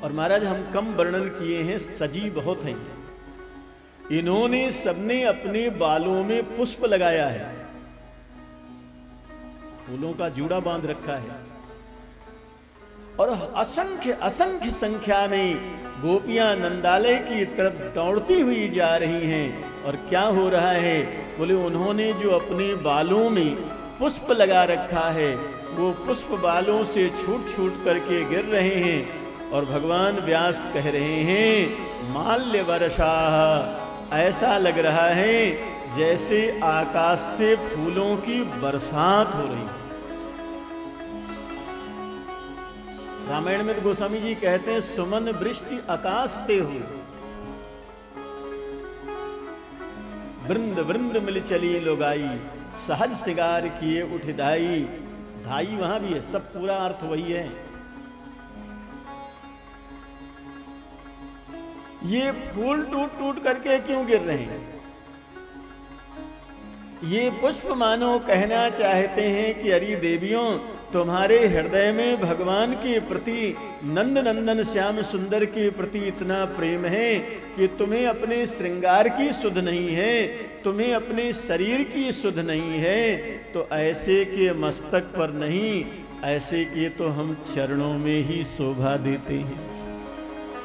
और महाराज हम कम वर्णन किए हैं, सजी बहुत हैं। इन्होंने सबने अपने बालों में पुष्प लगाया है, फूलों का जूड़ा बांध रखा है, और असंख्य असंख्य संख्या में गोपियां नंदालय की तरफ दौड़ती हुई जा रही हैं। और क्या हो रहा है, बोले उन्होंने जो अपने बालों में पुष्प लगा रखा है वो पुष्प बालों से छूट छूट करके गिर रहे हैं। और भगवान व्यास कह रहे हैं माल्य वर्षा, ऐसा लग रहा है जैसे आकाश से फूलों की बरसात हो रही है। रामायण में तो गोस्वामी जी कहते हैं सुमन वृष्टि आकाश ते हुए, वृंद वृंद मिल चली लोगाई, सहज सिगार किए उठ धाई। धाई वहां भी है, सब पूरा अर्थ वही है। ये फूल टूट टूट करके क्यों गिर रहे हैं? ये पुष्प मानो कहना चाहते हैं कि अरे देवियों, तुम्हारे हृदय में भगवान के प्रति, नंद नंदन श्याम सुंदर के प्रति इतना प्रेम है कि तुम्हें अपने श्रृंगार की सुध नहीं है, तुम्हें अपने शरीर की सुध नहीं है, तो ऐसे के मस्तक पर नहीं, ऐसे के तो हम चरणों में ही शोभा देते हैं।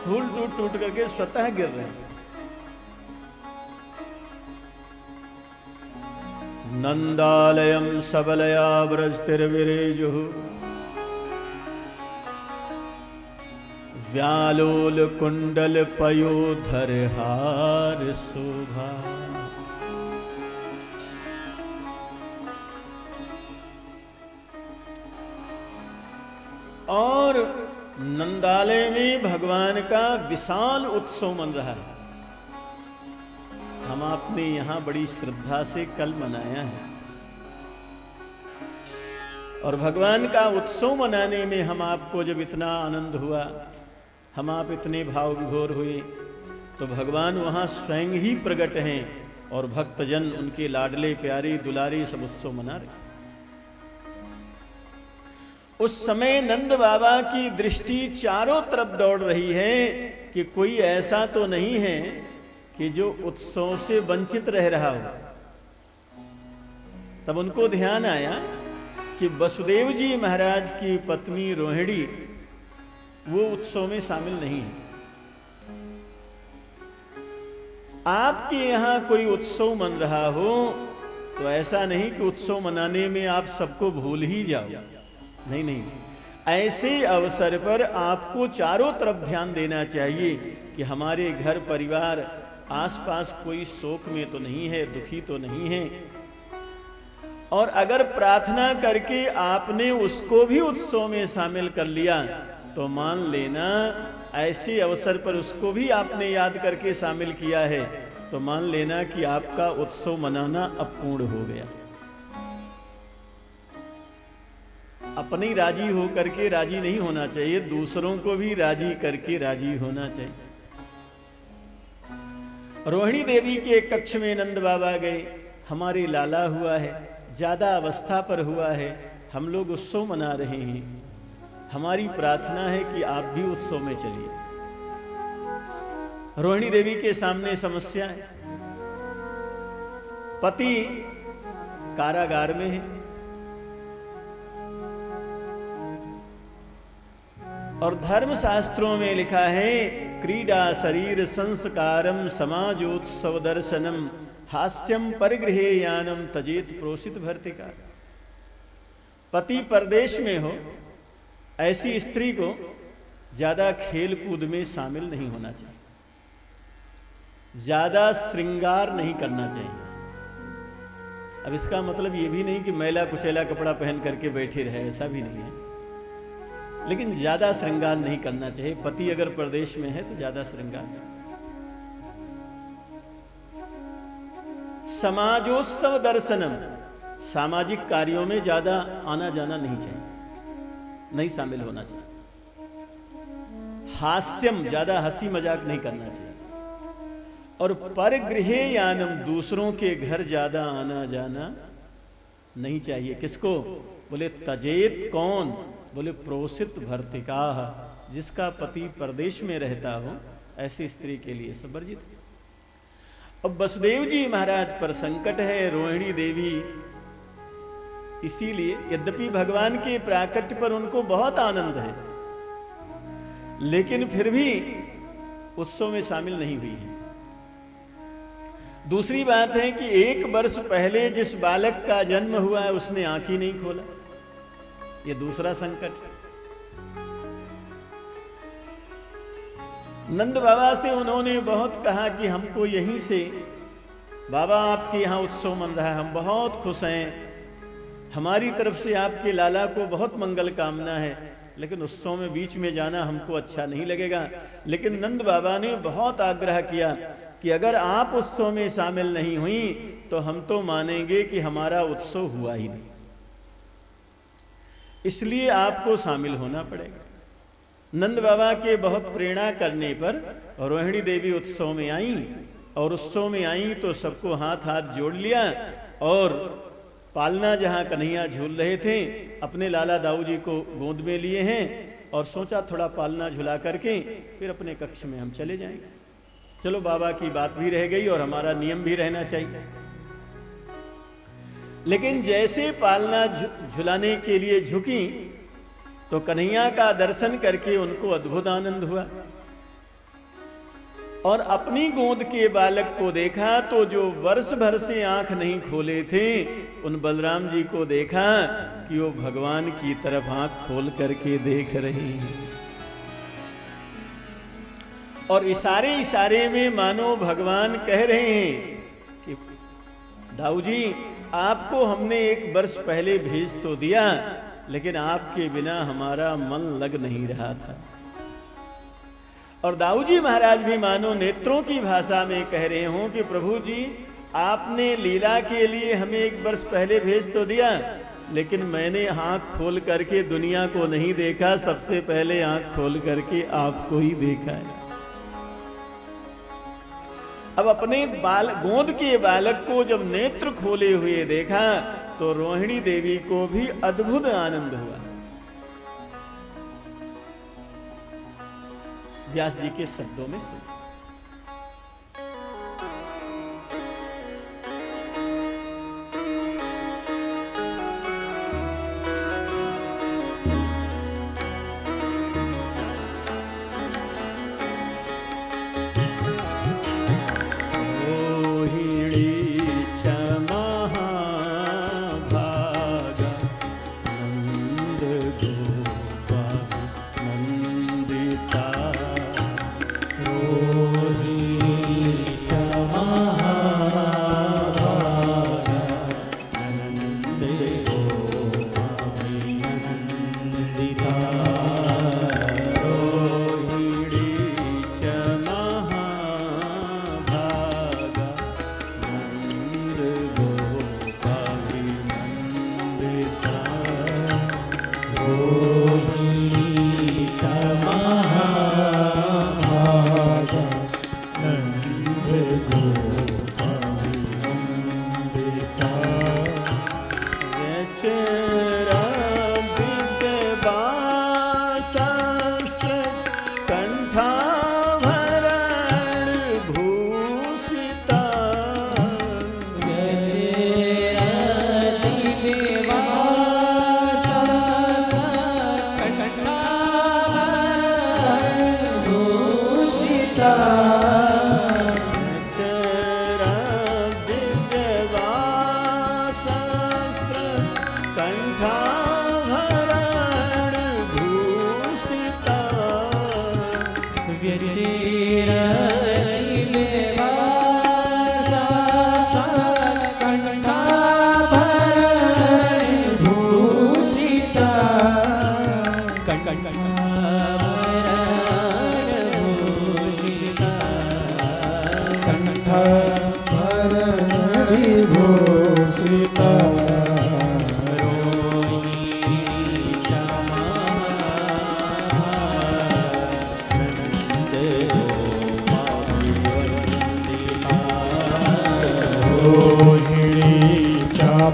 फूल टूट टूट करके स्वतः गिर रहे हैं। नंदालयम सबलया व्रजतिर्विरेजुः व्यालोल कुंडल पयोधर हार शोभा। और नंदालय में भगवान का विशाल उत्सव मन रहा है। हम आपने यहां बड़ी श्रद्धा से कल मनाया है, और भगवान का उत्सव मनाने में हम आपको जब इतना आनंद हुआ, हम आप इतने भाव विभोर हुए, तो भगवान वहां स्वयं ही प्रकट हैं और भक्तजन उनके लाडले प्यारे दुलारे सब उत्सव मना रहे। उस समय नंद बाबा की दृष्टि चारों तरफ दौड़ रही है कि कोई ऐसा तो नहीं है कि जो उत्सव से वंचित रह रहा हो। तब उनको ध्यान आया कि वसुदेव जी महाराज की पत्नी रोहिणी वो उत्सव में शामिल नहीं है। आपके यहां कोई उत्सव मन रहा हो तो ऐसा नहीं कि उत्सव मनाने में आप सबको भूल ही जाओ, नहीं नहीं, ऐसे अवसर पर आपको चारों तरफ ध्यान देना चाहिए कि हमारे घर परिवार आसपास कोई शोक में तो नहीं है, दुखी तो नहीं है। और अगर प्रार्थना करके आपने उसको भी उत्सव में शामिल कर लिया तो मान लेना ऐसे अवसर पर उसको भी आपने याद करके शामिल किया है, तो मान लेना कि आपका उत्सव मनाना अपूर्ण हो गया। अपनी राजी होकर के राजी नहीं होना चाहिए, दूसरों को भी राजी करके राजी होना चाहिए। रोहिणी देवी के कक्ष में नंद बाबा गए, हमारे लाला हुआ है, ज्यादा अवस्था पर हुआ है, हम लोग उत्सव मना रहे हैं, हमारी प्रार्थना है कि आप भी उत्सव में चलिए। रोहिणी देवी के सामने समस्या है, पति कारागार में है और धर्म शास्त्रों में लिखा है क्रीडा शरीर संस्कारम समाजोत्सव दर्शनम हास्यम परिगृहे यानम तजेत प्रोषित भर्तिका। पति परदेश में हो, ऐसी स्त्री को ज्यादा खेल कूद में शामिल नहीं होना चाहिए, ज्यादा श्रृंगार नहीं करना चाहिए। अब इसका मतलब ये भी नहीं कि मैला कुचैला कपड़ा पहन करके बैठे रहे, ऐसा भी नहीं है, लेकिन ज्यादा श्रृंगार नहीं करना चाहिए। पति अगर प्रदेश में है तो ज्यादा श्रृंगार नहीं। समाजोत्सव दर्शनम, सामाजिक कार्यों में ज्यादा आना जाना नहीं चाहिए, नहीं शामिल होना चाहिए। हास्यम, ज्यादा हंसी मजाक नहीं करना चाहिए। और परगृहे यानम, दूसरों के घर ज्यादा आना जाना नहीं चाहिए। किसको? बोले तजेत, कौन? बोले प्रोसित भर्तिका, जिसका पति परदेश में रहता हो ऐसी स्त्री के लिए सब वर्जित है। अब वसुदेव जी महाराज पर संकट है, रोहिणी देवी, इसीलिए यद्यपि भगवान के प्राकट्य पर उनको बहुत आनंद है, लेकिन फिर भी उत्सव में शामिल नहीं हुई है। दूसरी बात है कि 1 वर्ष पहले जिस बालक का जन्म हुआ है उसने आंख ही नहीं खोला, ये दूसरा संकट है। नंद बाबा से उन्होंने बहुत कहा कि हमको यहीं से, बाबा आपके यहाँ उत्सव मन रहा है, हम बहुत खुश हैं, हमारी तरफ से आपके लाला को बहुत मंगल कामना है, लेकिन उत्सव में बीच में जाना हमको अच्छा नहीं लगेगा। लेकिन नंद बाबा ने बहुत आग्रह किया कि अगर आप उत्सव में शामिल नहीं हुई तो हम तो मानेंगे कि हमारा उत्सव हुआ ही नहीं, इसलिए आपको शामिल होना पड़ेगा। नंद बाबा के बहुत प्रेरणा करने पर रोहिणी देवी उत्सव में आई, और उत्सव में आई तो सबको हाथ हाथ जोड़ लिया, और पालना जहां कन्हैया झूल रहे थे अपने लाला दाऊ जी को गोद में लिए हैं, और सोचा थोड़ा पालना झुला करके फिर अपने कक्ष में हम चले जाएंगे। चलो बाबा की बात भी रह गई और हमारा नियम भी रहना चाहिए। लेकिन जैसे पालना झुलाने के लिए झुकी तो कन्हैया का दर्शन करके उनको अद्भुत आनंद हुआ, और अपनी गोद के बालक को देखा तो जो वर्ष भर से आंख नहीं खोले थे उन बलराम जी को देखा कि वो भगवान की तरफ आंख खोल करके देख रहे हैं, और इशारे इशारे में मानो भगवान कह रहे हैं कि दाऊ जी आपको हमने 1 वर्ष पहले भेज तो दिया, लेकिन आपके बिना हमारा मन लग नहीं रहा था। और दाऊ जी महाराज भी मानो नेत्रों की भाषा में कह रहे हों कि प्रभु जी आपने लीला के लिए हमें 1 वर्ष पहले भेज तो दिया, लेकिन मैंने आंख खोल करके दुनिया को नहीं देखा, सबसे पहले आंख खोल करके आपको ही देखा है। अब अपने गोद के बालक को जब नेत्र खोले हुए देखा तो रोहिणी देवी को भी अद्भुत आनंद हुआ। व्यास जी के शब्दों में सुन,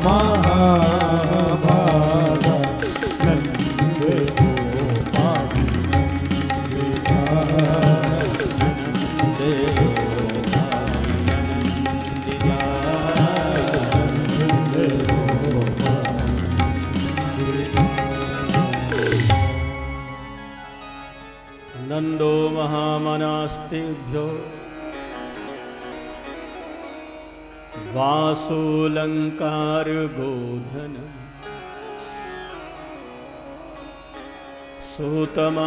महाभागा नंद नंदो महामनास्तेभ्यो वासोलंकार गोधन सूतमागधबंदिभ्यो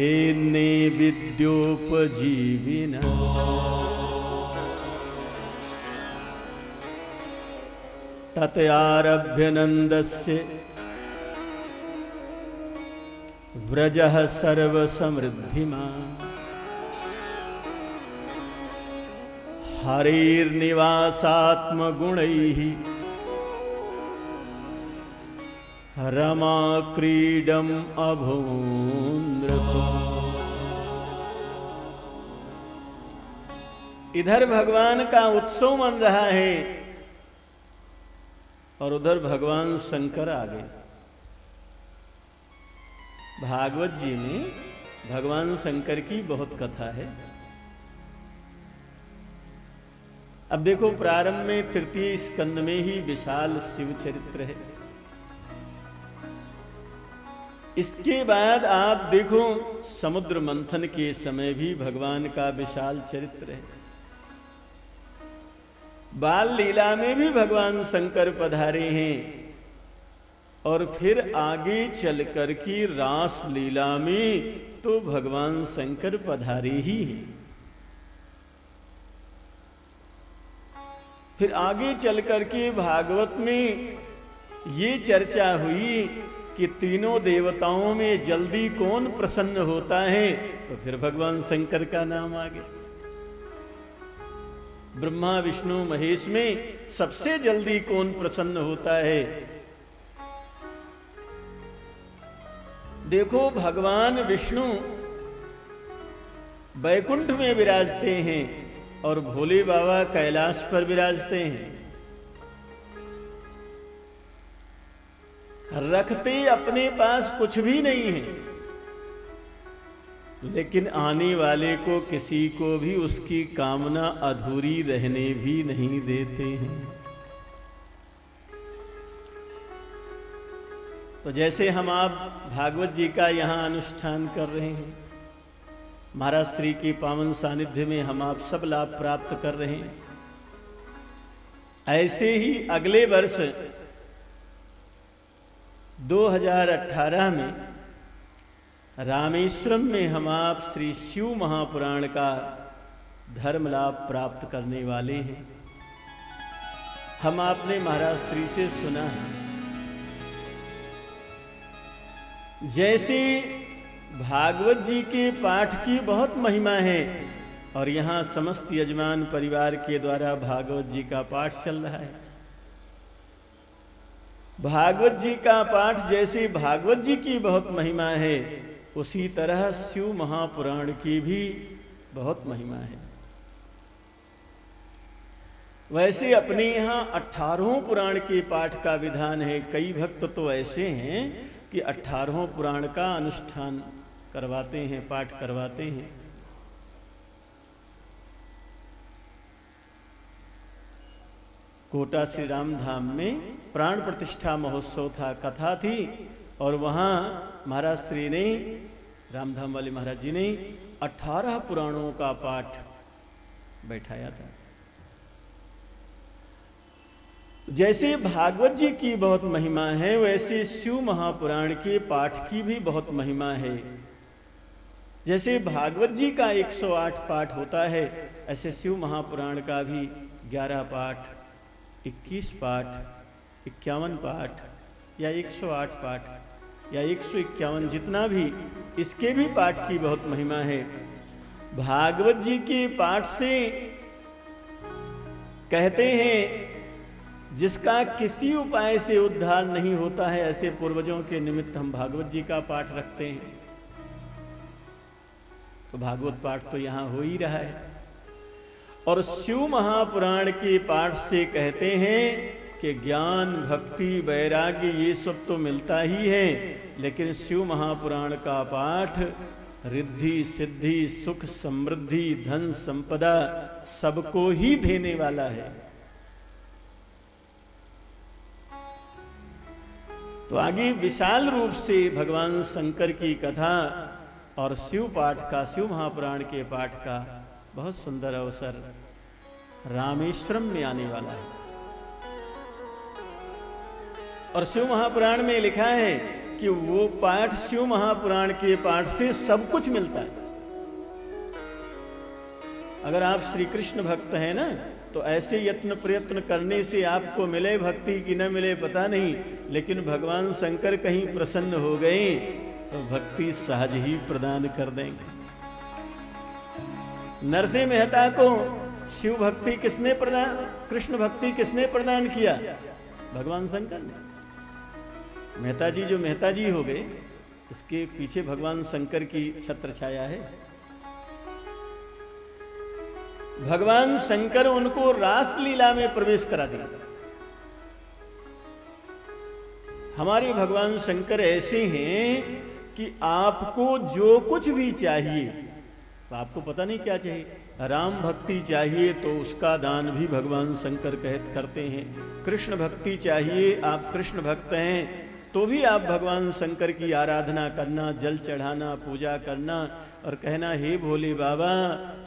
एन्ने विद्योपजीविना ततयारभ्य नंदस्य व्रजः सर्वसमृद्धिमान् हरिर्निवासात्मगुणैः रमा क्रीडम अभून्द्रपा। इधर भगवान का उत्सव मन रहा है और उधर भगवान शंकर आ गए। भागवत जी में भगवान शंकर की बहुत कथा है। अब देखो, प्रारंभ में तृतीय स्कंद में ही विशाल शिव चरित्र है। इसके बाद आप देखो, समुद्र मंथन के समय भी भगवान का विशाल चरित्र है। बाल लीला में भी भगवान शंकर पधारे हैं और फिर आगे चलकर की रास लीला में तो भगवान शंकर पधारे ही हैं। फिर आगे चलकर के भागवत में ये चर्चा हुई कि तीनों देवताओं में जल्दी कौन प्रसन्न होता है, तो फिर भगवान शंकर का नाम आ गया। ब्रह्मा विष्णु महेश में सबसे जल्दी कौन प्रसन्न होता है? देखो, भगवान विष्णु वैकुंठ में विराजते हैं और भोले बाबा कैलाश पर विराजते हैं। रखते अपने पास कुछ भी नहीं है, लेकिन आने वाले को किसी को भी उसकी कामना अधूरी रहने भी नहीं देते हैं। तो जैसे हम आप भागवत जी का यहां अनुष्ठान कर रहे हैं, महाराज श्री के पावन सानिध्य में हम आप सब लाभ प्राप्त कर रहे हैं, ऐसे ही अगले वर्ष 2018 में रामेश्वरम में हम आप श्री शिव महापुराण का धर्म लाभ प्राप्त करने वाले हैं। हम आपने महाराज श्री से सुना है, जैसे भागवत जी के पाठ की बहुत महिमा है और यहाँ समस्त यजमान परिवार के द्वारा भागवत जी का पाठ चल रहा है। भागवत जी का पाठ जैसे भागवत जी की बहुत महिमा है, उसी तरह शिव महापुराण की भी बहुत महिमा है। वैसे अपने यहाँ 18 पुराण के पाठ का विधान है। कई भक्त तो ऐसे हैं कि 18 पुराण का अनुष्ठान करवाते हैं, पाठ करवाते हैं। कोटा श्री राम धाम में प्राण प्रतिष्ठा महोत्सव था, कथा थी, और वहां महाराज श्री ने, रामधाम वाले महाराज जी ने 18 पुराणों का पाठ बैठाया था। जैसे भागवत जी की बहुत महिमा है, वैसे शिव महापुराण के पाठ की भी बहुत महिमा है। जैसे भागवत जी का 108 पाठ होता है, ऐसे शिव महापुराण का भी 11 पाठ, 21 पाठ, 51 पाठ या 108 पाठ या 151, जितना भी, इसके भी पाठ की बहुत महिमा है। भागवत जी के पाठ से कहते हैं, जिसका किसी उपाय से उद्धार नहीं होता है, ऐसे पूर्वजों के निमित्त हम भागवत जी का पाठ रखते हैं। तो भागवत पाठ तो यहाँ हो ही रहा है। और शिव महापुराण के पाठ से कहते हैं कि ज्ञान, भक्ति, वैराग्य ये सब तो मिलता ही है, लेकिन शिव महापुराण का पाठ रिद्धि, सिद्धि, सुख, समृद्धि, धन, संपदा सबको ही देने वाला है। तो आगे विशाल रूप से भगवान शंकर की कथा और शिव पाठ का, शिव महापुराण के पाठ का बहुत सुंदर अवसर रामेश्वरम में आने वाला है। और शिव महापुराण में लिखा है कि वो पाठ, शिव महापुराण के पाठ से सब कुछ मिलता है। अगर आप श्री कृष्ण भक्त हैं ना, तो ऐसे यत्न प्रयत्न करने से आपको मिले भक्ति की न मिले पता नहीं, लेकिन भगवान शंकर कहीं प्रसन्न हो गए तो भक्ति सहज ही प्रदान कर देंगे। नरसिंह मेहता को शिव भक्ति किसने प्रदान, कृष्ण भक्ति किसने प्रदान किया? भगवान शंकर ने। मेहता जी जो मेहता जी हो गए, इसके पीछे भगवान शंकर की छत्र छाया है। भगवान शंकर उनको रास लीला में प्रवेश करा दिया। हमारे भगवान शंकर ऐसे हैं कि आपको जो कुछ भी चाहिए, तो आपको पता नहीं क्या चाहिए, राम भक्ति चाहिए तो उसका दान भी भगवान शंकर करते हैं। कृष्ण भक्ति चाहिए, आप कृष्ण भक्त हैं तो भी आप भगवान शंकर की आराधना करना, जल चढ़ाना, पूजा करना और कहना, हे भोले बाबा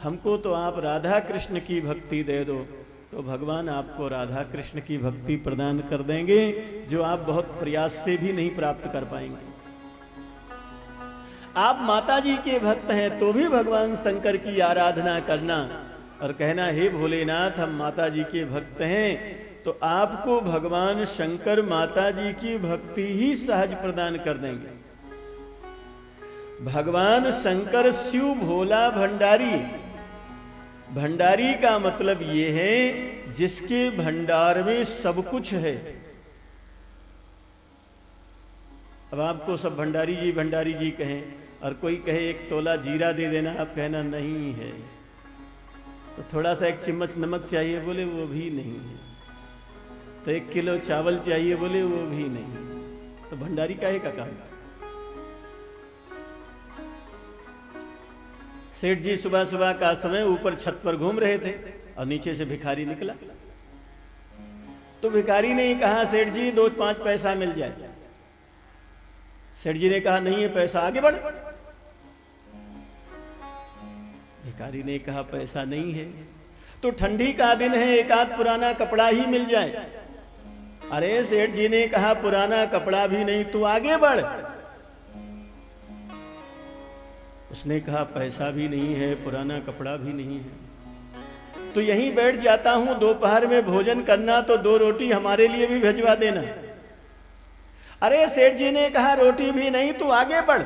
हमको तो आप राधा कृष्ण की भक्ति दे दो, तो भगवान आपको राधा कृष्ण की भक्ति प्रदान कर देंगे, जो आप बहुत प्रयास से भी नहीं प्राप्त कर पाएंगे। आप माता जी के भक्त हैं तो भी भगवान शंकर की आराधना करना और कहना, हे भोलेनाथ हम माता जी के भक्त हैं, तो आपको भगवान शंकर माता जी की भक्ति ही सहज प्रदान कर देंगे। भगवान शंकर शिव भोला भंडारी। भंडारी का मतलब ये है जिसके भंडार में सब कुछ है। अब आपको सब भंडारी जी कहें और कोई कहे एक तोला जीरा दे देना, आप कहना नहीं है। तो थोड़ा सा एक चम्मच नमक चाहिए, बोले वो भी नहीं है। तो 1 किलो चावल चाहिए, बोले वो भी नहीं। तो भंडारी काहे का काम? सेठ जी सुबह सुबह का समय ऊपर छत पर घूम रहे थे और नीचे से भिखारी निकला। तो भिखारी ने कहा, सेठ जी 2-5 पैसा मिल जाए। सेठ जी ने कहा, नहीं है पैसा, आगे बढ़। भिखारी ने कहा, पैसा नहीं है तो ठंडी का दिन है, एक आध पुराना कपड़ा ही मिल जाए। अरे सेठ जी ने कहा, पुराना कपड़ा भी नहीं, तू आगे बढ़। उसने कहा, पैसा भी नहीं है, पुराना कपड़ा भी नहीं है, तो यहीं बैठ जाता हूं, दोपहर में भोजन करना तो 2 रोटी हमारे लिए भी भिजवा देना। अरे सेठ जी ने कहा, रोटी भी नहीं, तू आगे बढ़।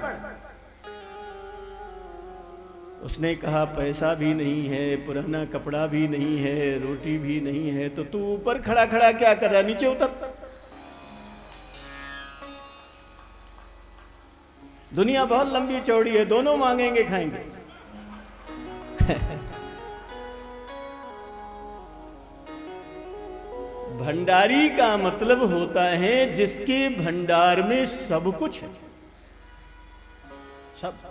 उसने कहा, पैसा भी नहीं है, पुराना कपड़ा भी नहीं है, रोटी भी नहीं है, तो तू ऊपर खड़ा खड़ा क्या कर रहा है, नीचे उतर। दुनिया बहुत लंबी चौड़ी है, दोनों मांगेंगे खाएंगे। भंडारी का मतलब होता है जिसके भंडार में सब कुछ है, सब।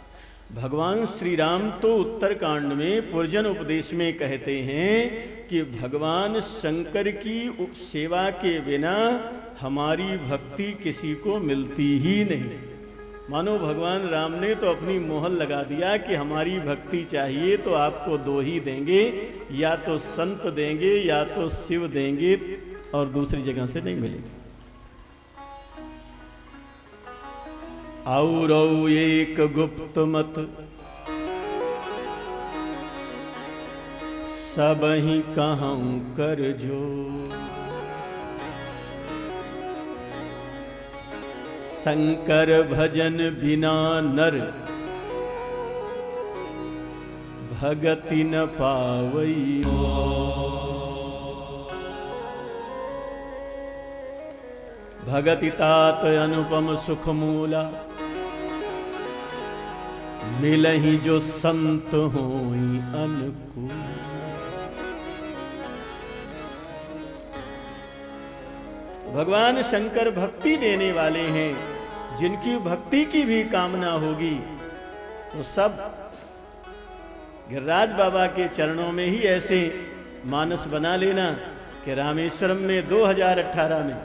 भगवान श्री राम तो उत्तरकांड में पुरजन उपदेश में कहते हैं कि भगवान शंकर की सेवा के बिना हमारी भक्ति किसी को मिलती ही नहीं। मानो भगवान राम ने तो अपनी मोहर लगा दिया कि हमारी भक्ति चाहिए तो आपको 2 ही देंगे, या तो संत देंगे या तो शिव देंगे, और दूसरी जगह से नहीं मिलेगी। और एक गुप्त मत सब ही कहूं कर जो, शंकर भजन बिना नर भगति न पावई। भगति तात अनुपम सुख मूला, मिलहि जो संत होई अनुकूल। भगवान शंकर भक्ति देने वाले हैं, जिनकी भक्ति की भी कामना होगी तो सब गिरिराज बाबा के चरणों में ही ऐसे मानस बना लेना कि रामेश्वरम में 2018 में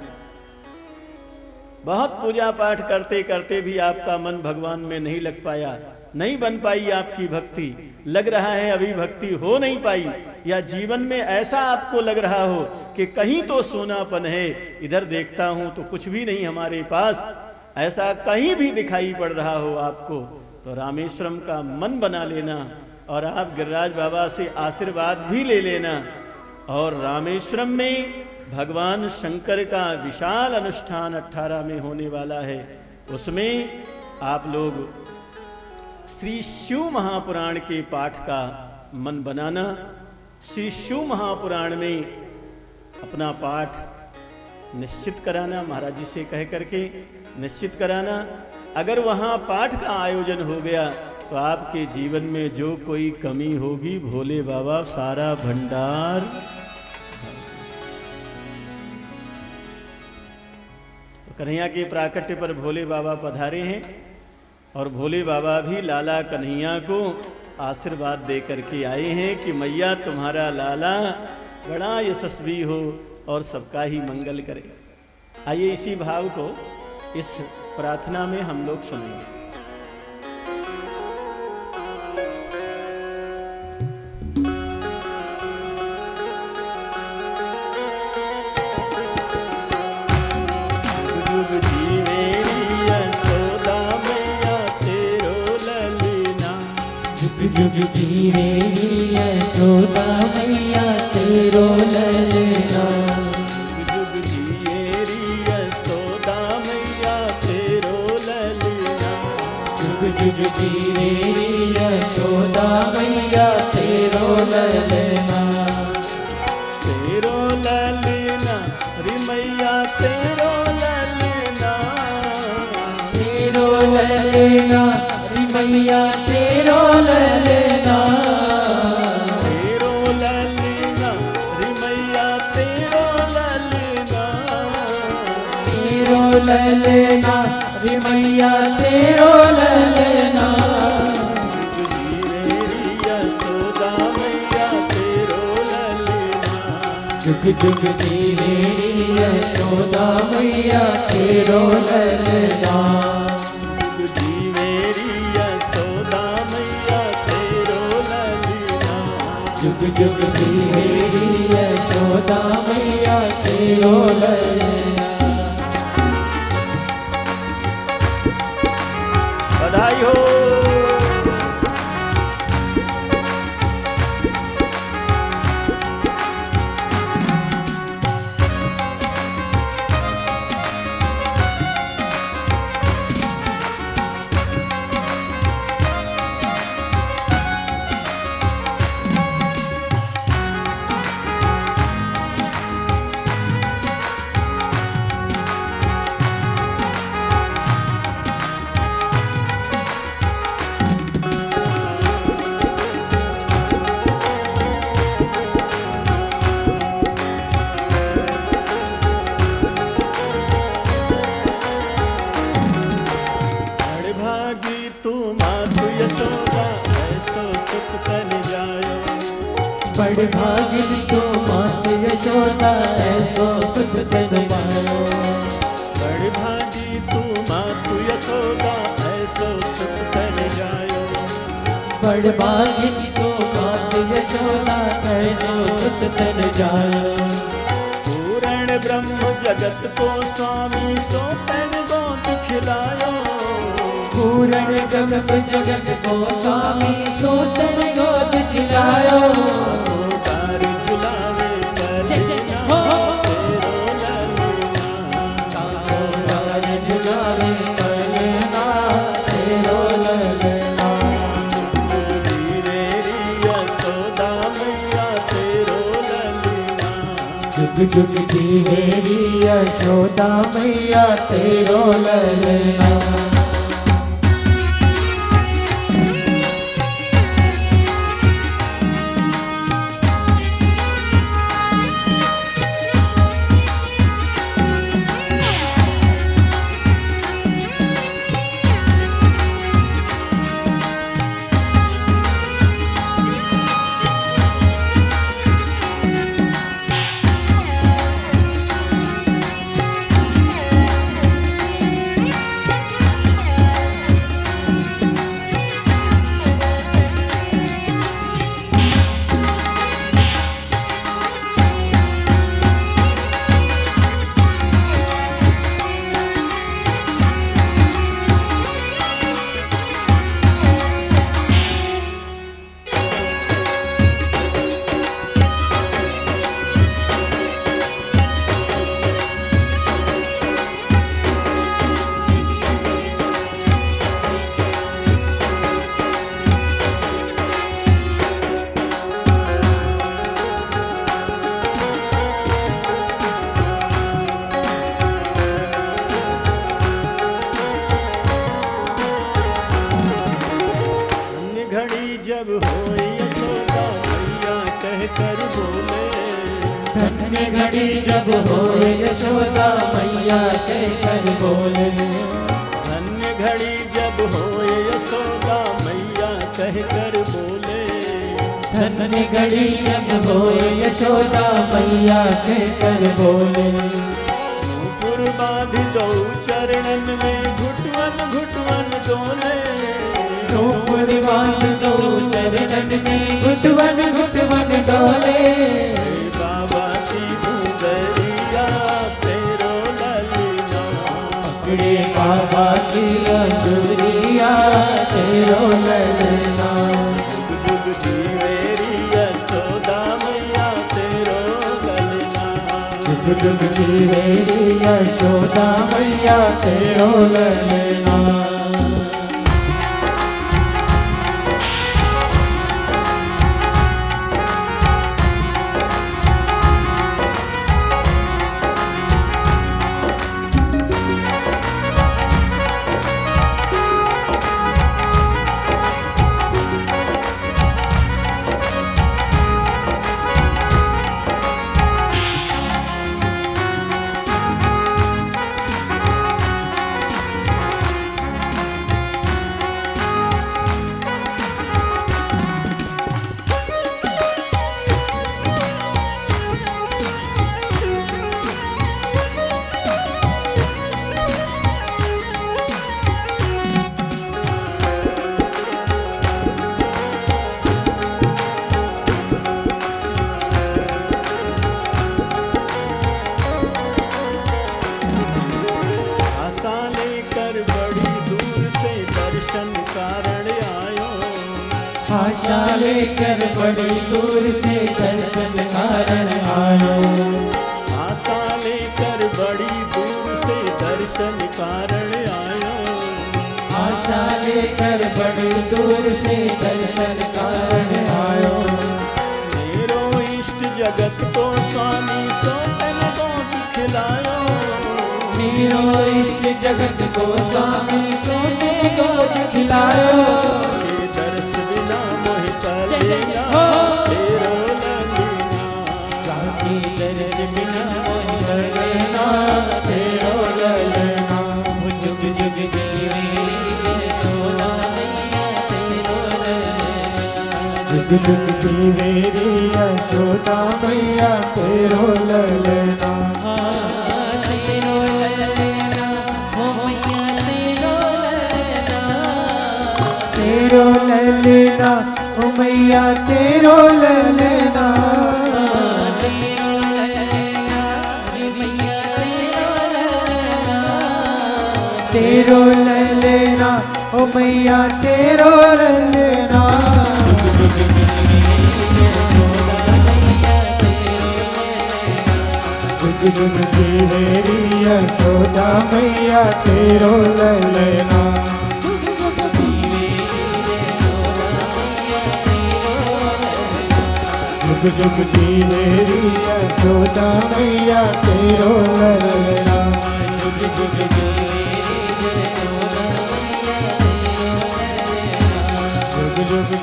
बहुत पूजा पाठ करते करते भी आपका मन भगवान में नहीं लग पाया, नहीं बन पाई आपकी भक्ति, लग रहा है अभी भक्ति हो नहीं पाई, या जीवन में ऐसा आपको लग रहा हो कि कहीं तो सोनापन है, इधर देखता हूं तो कुछ भी नहीं हमारे पास, ऐसा कहीं भी दिखाई पड़ रहा हो आपको, तो रामेश्वरम का मन बना लेना और आप गिरिराज बाबा से आशीर्वाद भी ले लेना। और रामेश्वरम में भगवान शंकर का विशाल अनुष्ठान 18 में होने वाला है, उसमें आप लोग श्री शिव महापुराण के पाठ का मन बनाना। श्री शिव महापुराण में अपना पाठ निश्चित कराना, महाराज जी से कह करके निश्चित कराना। अगर वहां पाठ का आयोजन हो गया तो आपके जीवन में जो कोई कमी होगी, भोले बाबा सारा भंडार। कन्हैया के प्राकट्य पर भोले बाबा पधारे हैं और भोले बाबा भी लाला कन्हैया को आशीर्वाद दे करके आए हैं कि मैया तुम्हारा लाला बड़ा यशस्वी हो और सबका ही मंगल करे। आइए इसी भाव को इस प्रार्थना में हम लोग सुनेंगे। जुग जीवे यशोदा मैया तेरो ललना, जुग जीवेरी यशोदा मैया तेरो ललना, जुग जीवे यशोदा मैया तेरो ललना, तेरो ललना रे मैया तेरो ललना, तेरो ललना रे मैया तेरो ललना, तेरो ललना रे मैया तेरो ललना, तेरो ललना रे मैया तेरो ललना, जुग जीवेरी यशोदा मैया तेरो ललना, जुग जुग जीवे यशोदा मैया तेरो ललना, जुग जीवेरी यशोदा मैया तेरो ललना, जुग जुग जीवे यशोदा मैया तेरो ललना। बधाई हो। बड़ भागी तो मात यशोदा ऐसो सुख तन पायो, बड़ भागी तू मातु यशोदा ऐसो सुख तन जायो, बड़ भागी तो मात यशोदा ऐसो सुख तन जायो, पूर्ण ब्रह्म जगत को स्वामी सो तन गोद खिलायो, पूर्ण ब्रह्म जगत को स्वामी सो तन गोद खिलायो, जुग जुग जीवेरी यशोदा मैया तेरो ललना। धन्य घड़ी जब होए यशोदा मैया कहकर बोले। धन्य घड़ी जब होए यशोदा मैया कहकर बोले। धन्य घड़ी जब होए यशोदा मैया कहकर बोले। नूपुर बांध दो चरणन में घुटवन घुटवन डोले। नूपुर बांध दो चरणन में घुटवन घुटवन डोले। बाबा की दुबरिया तेरो ललना। पकड़े बाबा की अंजुरिया तेरो ललना। जुग जुग जीवेरी यशोदा मैया तेरो ललना। जुग जुग जीवेरी यशोदा मैया तेरो ललना। आशा लेकर बड़ी दूर से दर्शन कारण आयो। आशा लेकर बड़ी दूर से दर्शन कारण आयो। आशा लेकर बड़ी दूर से दर्शन कारण आयो। मेरो इष्ट जगत को स्वामी सोतन गोद खिलायो। मेरो इष्ट जगत को स्वामी सोने गोद खिलायो। जुग जुग जीवेरी यशोदा मैया तेरो ललना। तेरो ललना ओ मैया तेरो ललना। तेरो ललना ओ मैया तेरो ललना। तेरो ललना ओ मैया तेरो ललना। जुग जुग जीवेरी यशोदा मैया तेरो ललना। जुग जुग जीवेरी यशोदा मैया तेरो ललना। जुग जुग जुग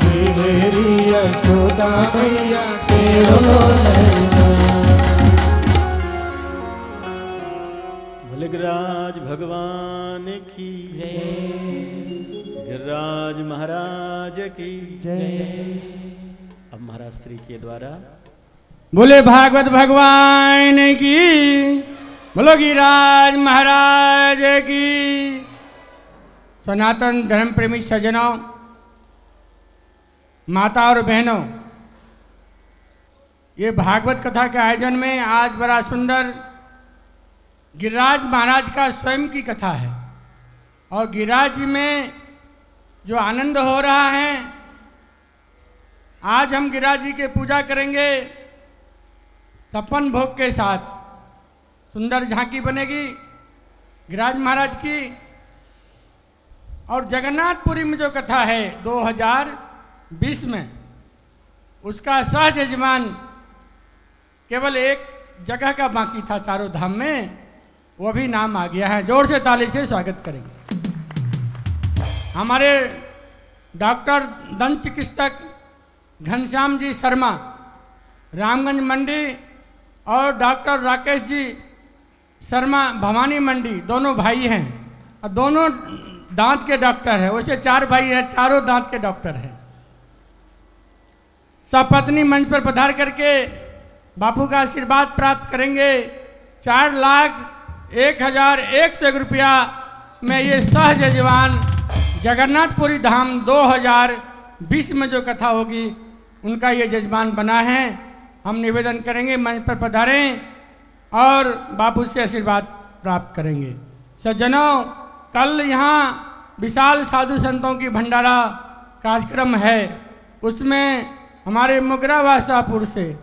जीवेरी यशोदा मैया तेरो ललना। गिरिराज भगवान की जय। गिरिराज महाराज की जय। अब महाराज श्री के द्वारा बोले भागवत भगवान की, बोलो गिरिराज महाराज की। सनातन धर्म प्रेमी सज्जनों, माता और बहनों, ये भागवत कथा के आयोजन में आज बड़ा सुंदर गिरिराज महाराज का स्वयं की कथा है। और गिरिराज जी में जो आनंद हो रहा है, आज हम गिरिराज जी के पूजा करेंगे छप्पन भोग के साथ। सुंदर झांकी बनेगी गिरिराज महाराज की। और जगन्नाथपुरी में जो कथा है 2020 में, उसका सहज यजमान केवल एक जगह का बाकी था चारों धाम में, वो भी नाम आ गया है। जोर से ताली से स्वागत करेंगे हमारे डॉक्टर दंत चिकित्सक घनश्याम जी शर्मा, रामगंज मंडी, और डॉक्टर राकेश जी शर्मा भवानी मंडी, दोनों भाई हैं और दोनों दांत के डॉक्टर हैं। वैसे 4 भाई हैं, चारों दांत के डॉक्टर हैं। सपत्नी मंच पर पधार करके बापू का आशीर्वाद प्राप्त करेंगे। 4,01,101 रुपया में ये सहज यजमान जगन्नाथपुरी धाम 2020 में जो कथा होगी उनका ये जजमान बना है। हम निवेदन करेंगे मंच पर पधारें और बापू से आशीर्वाद प्राप्त करेंगे। सज्जनों, कल यहाँ विशाल साधु संतों की भंडारा कार्यक्रम है। उसमें हमारे मुगरा वासापुर से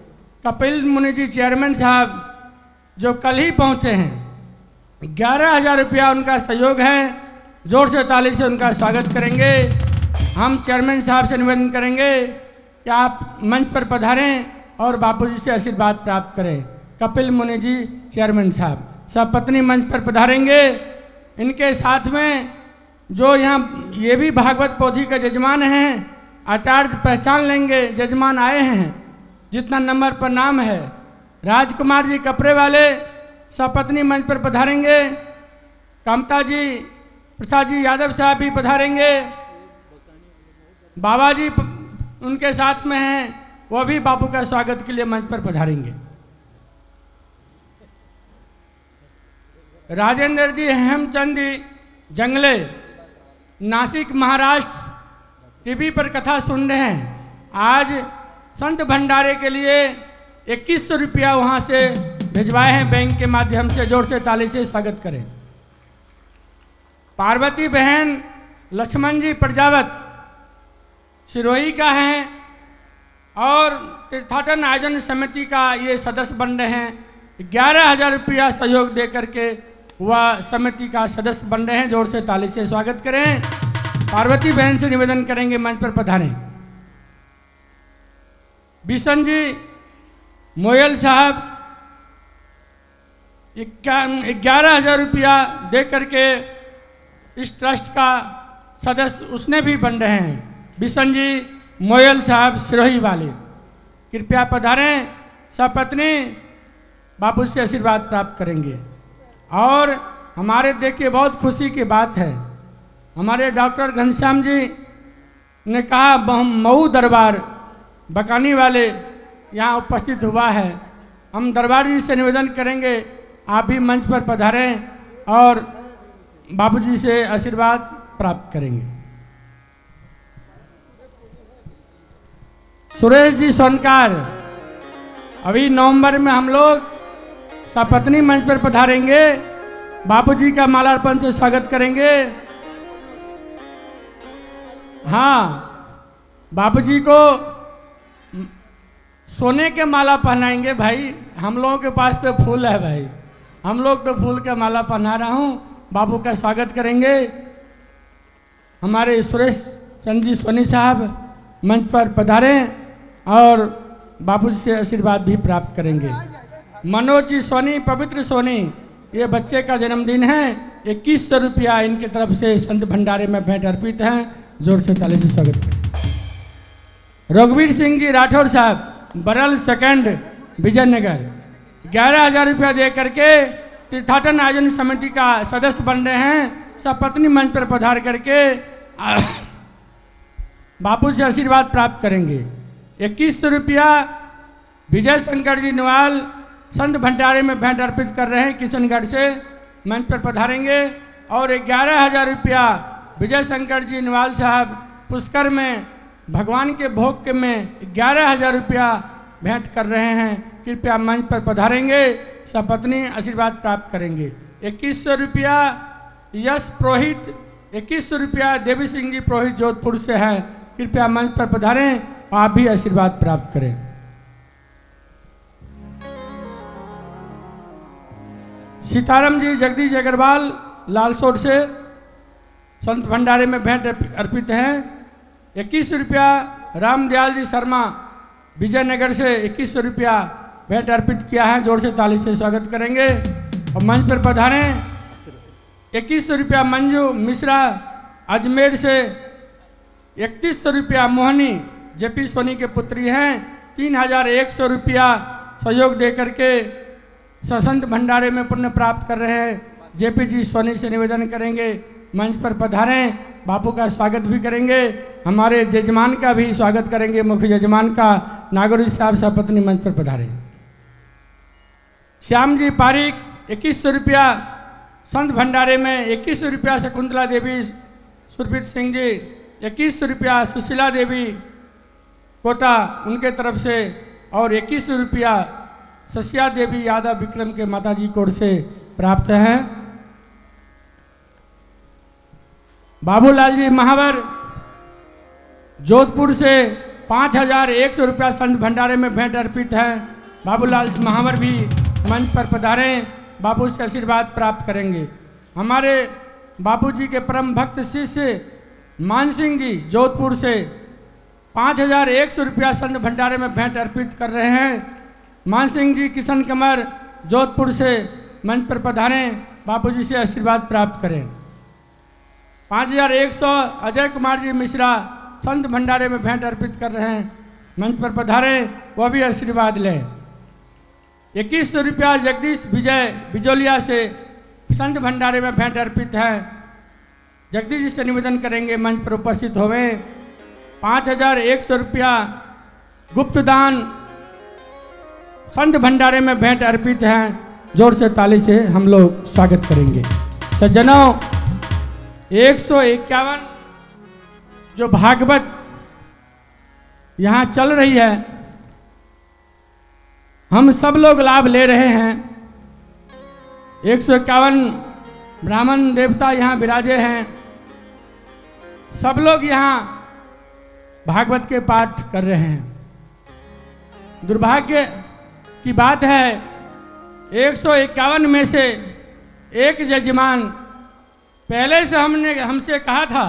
कपिल मुनि जी चेयरमैन साहब जो कल ही पहुँचे हैं, 11,000 रुपया उनका सहयोग है। जोर से ताली से उनका स्वागत करेंगे। हम चेयरमैन साहब से निवेदन करेंगे कि आप मंच पर पधारें और बापूजी से आशीर्वाद प्राप्त करें। कपिल मुनि जी चेयरमैन साहब सपत्नी मंच पर पधारेंगे। इनके साथ में जो यहाँ ये भी भागवत पोथी का जजमान हैं, आचार्य पहचान लेंगे, जजमान आए हैं जितना नंबर पर नाम है। राजकुमार जी कपड़े वाले सपत्नी मंच पर पधारेंगे। कामता जी प्रसाद जी यादव साहब भी पधारेंगे। बाबा जी उनके साथ में हैं, वो भी बापू का स्वागत के लिए मंच पर पधारेंगे। राजेंद्र जी हेमचंद जंगले नासिक महाराष्ट्र टीवी पर कथा सुन रहे हैं। आज संत भंडारे के लिए 2100 रुपया वहाँ से भिजवाए हैं बैंक के माध्यम से। जोर से ताली से स्वागत करें। पार्वती बहन लक्ष्मण जी प्रजावत सिरोही का हैं और तीर्थाटन आयोजन समिति का ये सदस्य बन रहे हैं। 11,000 रुपया सहयोग दे करके वह समिति का सदस्य बन रहे हैं। जोर से ताली से स्वागत करें। पार्वती बहन से निवेदन करेंगे मंच पर पधारें। बिशन जी मोयल साहब 11,000 रुपया दे करके इस ट्रस्ट का सदस्य उसने भी बन रहे हैं। बिशन जी मोयल साहब सिरोही वाले कृपया पधारें। सपत्नी बापू से आशीर्वाद प्राप्त करेंगे। और हमारे देखिए बहुत खुशी की बात है, हमारे डॉक्टर घनश्याम जी ने कहा मऊ दरबार बकानी वाले यहाँ उपस्थित हुआ है। हम दरबार जी से निवेदन करेंगे आप भी मंच पर पधारें और बापूजी से आशीर्वाद प्राप्त करेंगे। सुरेश जी सोनकार, अभी नवंबर में हम लोग सपत्नी मंच पर पधारेंगे। बापूजी का मालार्पण से स्वागत करेंगे। हाँ, बापूजी को सोने के माला पहनाएंगे भाई। हम लोगों के पास तो फूल है भाई, हम लोग तो फूल का माला पहना रहा हूँ। बापू का स्वागत करेंगे। हमारे सुरेश चंद जी सोनी साहब मंच पर पधारें और बापू जी से आशीर्वाद भी प्राप्त करेंगे। मनोज जी सोनी, पवित्र सोनी, ये बच्चे का जन्मदिन है। 2100 रुपया इनकी तरफ से संत भंडारे में भेंट अर्पित हैं। जोर से ताली से स्वागत करें। रघुवीर सिंह जी राठौर साहब बरल सेकंड विजयनगर 11,000 रुपया दे करके तीर्थाटन आयोजन समिति का सदस्य बन रहे हैं। सपत्नी मंच पर पधार करके बापू से आशीर्वाद प्राप्त करेंगे। 2100 रुपया विजय शंकर जी नवाल संत भंडारे में भेंट अर्पित कर रहे हैं किशनगढ़ से, मंच पर पधारेंगे। और 11,000 रुपया विजय शंकर जी नवाल साहब पुष्कर में भगवान के भोग के में 11,000 रुपया भेंट कर रहे हैं। कृपया मंच पर पधारेंगे। सपत्नी आशीर्वाद प्राप्त करेंगे। 2100 रुपया यश पुरोहित, 2100 रुपया देवी सिंह जी पुरोहित जोधपुर से हैं। कृपया मंच पर पधारें, आप भी आशीर्वाद प्राप्त करें। सीताराम जी जगदीश अग्रवाल लालसोट से संत भंडारे में भेंट अर्पित हैं। 2100 रुपया रामदयाल जी शर्मा विजयनगर से 2100 रुपया भेंट अर्पित किया है। जोर से ताली से स्वागत करेंगे और मंच पर पधारें। 2100 रुपया मंजू मिश्रा अजमेर से, 3100 रुपया मोहनी जेपी सोनी के पुत्री हैं। 3100 रुपया सहयोग दे करके संत भंडारे में पुण्य प्राप्त कर रहे हैं। जेपी जी सोनी से निवेदन करेंगे मंच पर पधारें, बापू का स्वागत भी करेंगे, हमारे जजमान का भी स्वागत करेंगे, मुख्य जजमान का नागौरी साहब सपत्नी मंच पर पधारें। श्याम जी पारिक 2100 रुपया, संत भंडारे में 2100 रुपया, शकुंतला देवी सुरप्रीत सिंह जी 2100 रुपया, सुशीला देवी कोटा उनके तरफ से, और 2100 रुपया सस्या देवी यादव विक्रम के माताजी कोट से प्राप्त हैं। बाबूलाल जी महावर जोधपुर से 5100 रुपया संत भंडारे में भेंट अर्पित है। बाबूलाल महावर भी मंच पर पधारें, बापू से आशीर्वाद प्राप्त करेंगे। हमारे बापूजी के परम भक्त शिष्य मान सिंह जी जोधपुर से 5100 रुपया संत भंडारे में भेंट अर्पित कर रहे हैं। मान सिंह जी किशन कमर जोधपुर से मंच पर पधारें, बापूजी से आशीर्वाद प्राप्त करें। 5100 अजय कुमार जी मिश्रा संत भंडारे में भेंट अर्पित कर रहे हैं, मंच पर पधारें, वह भी आशीर्वाद लें। 2100 रुपया जगदीश विजय बिजोलिया से संत भंडारे में भेंट अर्पित है। जगदीश जी से निवेदन करेंगे मंच पर उपस्थित होवे। 5100 रुपया गुप्त दान संत भंडारे में भेंट अर्पित है। जोर से ताली से हम लोग स्वागत करेंगे। सज्जनों, 151 जो भागवत यहाँ चल रही है, हम सब लोग लाभ ले रहे हैं। 151 ब्राह्मण देवता यहाँ विराजे हैं, सब लोग यहाँ भागवत के पाठ कर रहे हैं। दुर्भाग्य की बात है 151 में से एक जजमान पहले से हमसे कहा था,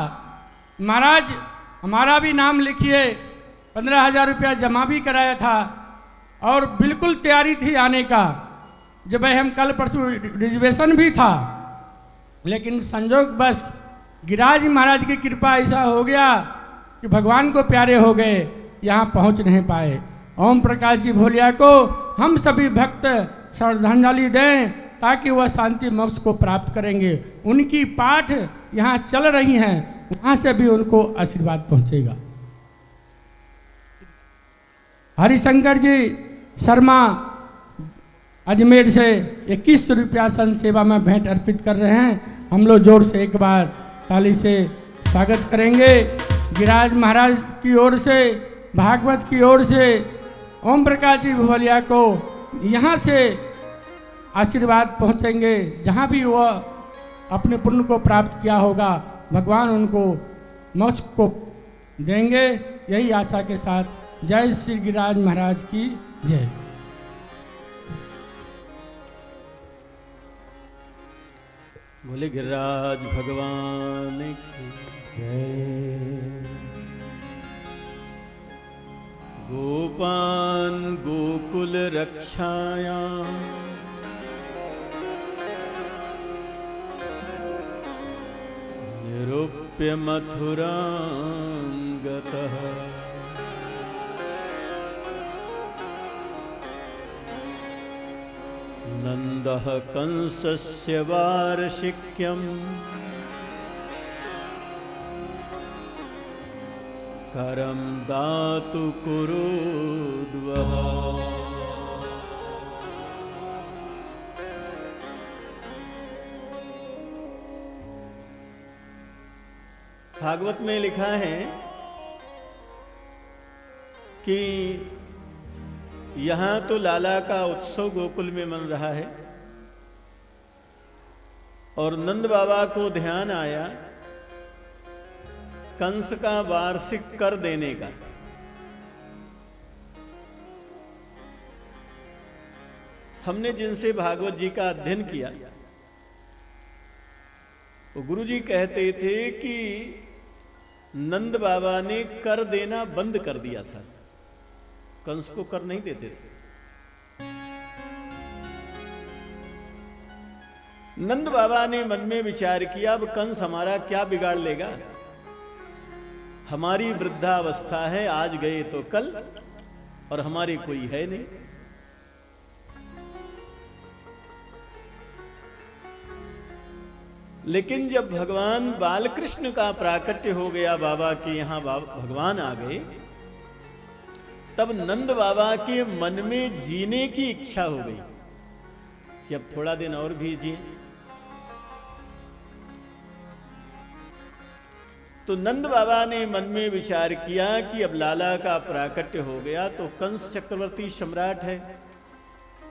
महाराज हमारा भी नाम लिखिए, 15,000 रुपया जमा भी कराया था और बिल्कुल तैयारी थी आने का। जब हम कल परसों रिजर्वेशन भी था, लेकिन संजोग बस गिरिराज महाराज की कृपा ऐसा हो गया कि भगवान को प्यारे हो गए, यहाँ पहुँच नहीं पाए। ओम प्रकाश जी भोलिया को हम सभी भक्त श्रद्धांजलि दें ताकि वह शांति मोक्ष को प्राप्त करेंगे। उनकी पाठ यहाँ चल रही हैं, वहाँ से भी उनको आशीर्वाद पहुँचेगा। हरिशंकर जी शर्मा अजमेर से 2100 रुपया संत सेवा में भेंट अर्पित कर रहे हैं। हम लोग जोर से एक बार ताली से स्वागत करेंगे। गिरिराज महाराज की ओर से, भागवत की ओर से ओम प्रकाश जी भोलिया को यहाँ से आशीर्वाद पहुँचेंगे। जहाँ भी वह अपने पुण्य को प्राप्त किया होगा, भगवान उनको मोक्ष को देंगे। यही आशा के साथ जय श्री गिरिराज महाराज की जय। बोले गिरिराज भगवान की जय। गोपान गोकुल रक्षायां निरूप्य मथुरां गतः नंदः कंसस्य वार्षिक्यम् करं दातु कुरुद्वः। भागवत में लिखा है कि यहां तो लाला का उत्सव गोकुल में मन रहा है और नंद बाबा को ध्यान आया कंस का वार्षिक कर देने का। हमने जिनसे भागवत जी का अध्ययन किया वो गुरु जी कहते थे कि नंद बाबा ने कर देना बंद कर दिया था, कंस को कर नहीं देते थे। नंद बाबा ने मन में विचार किया, अब कंस हमारा क्या बिगाड़ लेगा, हमारी वृद्धावस्था है, आज गए तो कल, और हमारे कोई है नहीं। लेकिन जब भगवान बालकृष्ण का प्राकट्य हो गया, बाबा के यहाँ भगवान आ गए, तब नंद बाबा के मन में जीने की इच्छा हो गई कि अब थोड़ा दिन और भी जिए। तो नंद बाबा ने मन में विचार किया कि अब लाला का प्राकट्य हो गया तो कंस चक्रवर्ती सम्राट है,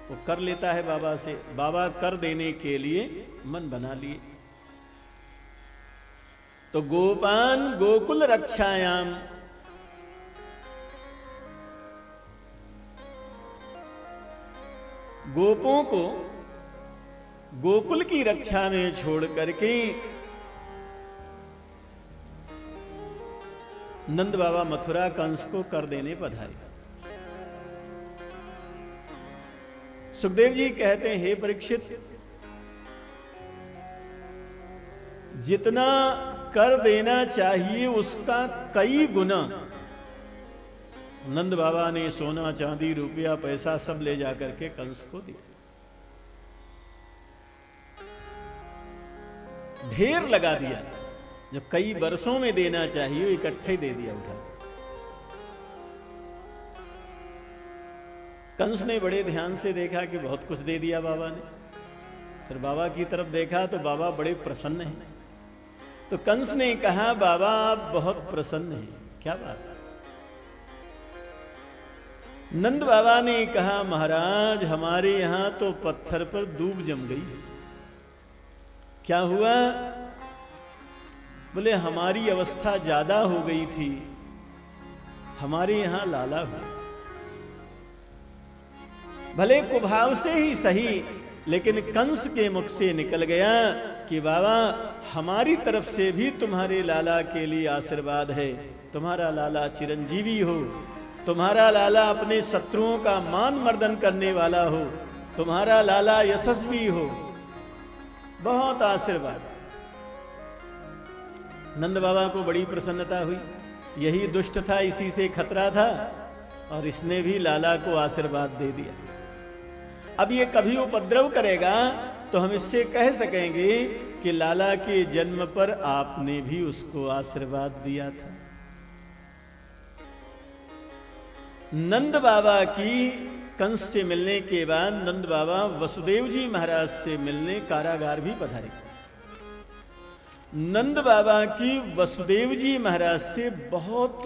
वो कर लेता है बाबा से। बाबा कर देने के लिए मन बना लिए। तो गोपान गोकुल रक्षायाम, गोपों को गोकुल की रक्षा में छोड़ करके नंद बाबा मथुरा कंस को कर देने पधारे। सुखदेव जी कहते हैं, हे परीक्षित, जितना कर देना चाहिए उसका कई गुना नंद बाबा ने सोना चांदी रुपया पैसा सब ले जाकर के कंस को दिया। ढेर लगा दिया, जो कई वर्षों में देना चाहिए इकट्ठे दे दिया उठा। कंस ने बड़े ध्यान से देखा कि बहुत कुछ दे दिया बाबा ने। फिर बाबा की तरफ देखा तो बाबा बड़े प्रसन्न हैं। तो कंस ने कहा, बाबा आप बहुत प्रसन्न हैं, क्या बात? नंद बाबा ने कहा, महाराज हमारे यहां तो पत्थर पर दूब जम गई। क्या हुआ? बोले हमारी अवस्था ज्यादा हो गई थी, हमारे यहां लाला हुआ। भले कुभाव से ही सही, लेकिन कंस के मुख से निकल गया कि बाबा हमारी तरफ से भी तुम्हारे लाला के लिए आशीर्वाद है। तुम्हारा लाला चिरंजीवी हो, तुम्हारा लाला अपने शत्रुओं का मान मर्दन करने वाला हो, तुम्हारा लाला यशस्वी हो, बहुत आशीर्वाद। नंद बाबा को बड़ी प्रसन्नता हुई। यही दुष्ट था, इसी से खतरा था, और इसने भी लाला को आशीर्वाद दे दिया। अब ये कभी उपद्रव करेगा तो हम इससे कह सकेंगे कि लाला के जन्म पर आपने भी उसको आशीर्वाद दिया था। नंद बाबा की कंस से मिलने के बाद नंद बाबा वसुदेव जी महाराज से मिलने कारागार भी पधारे। नंद बाबा की वसुदेव जी महाराज से बहुत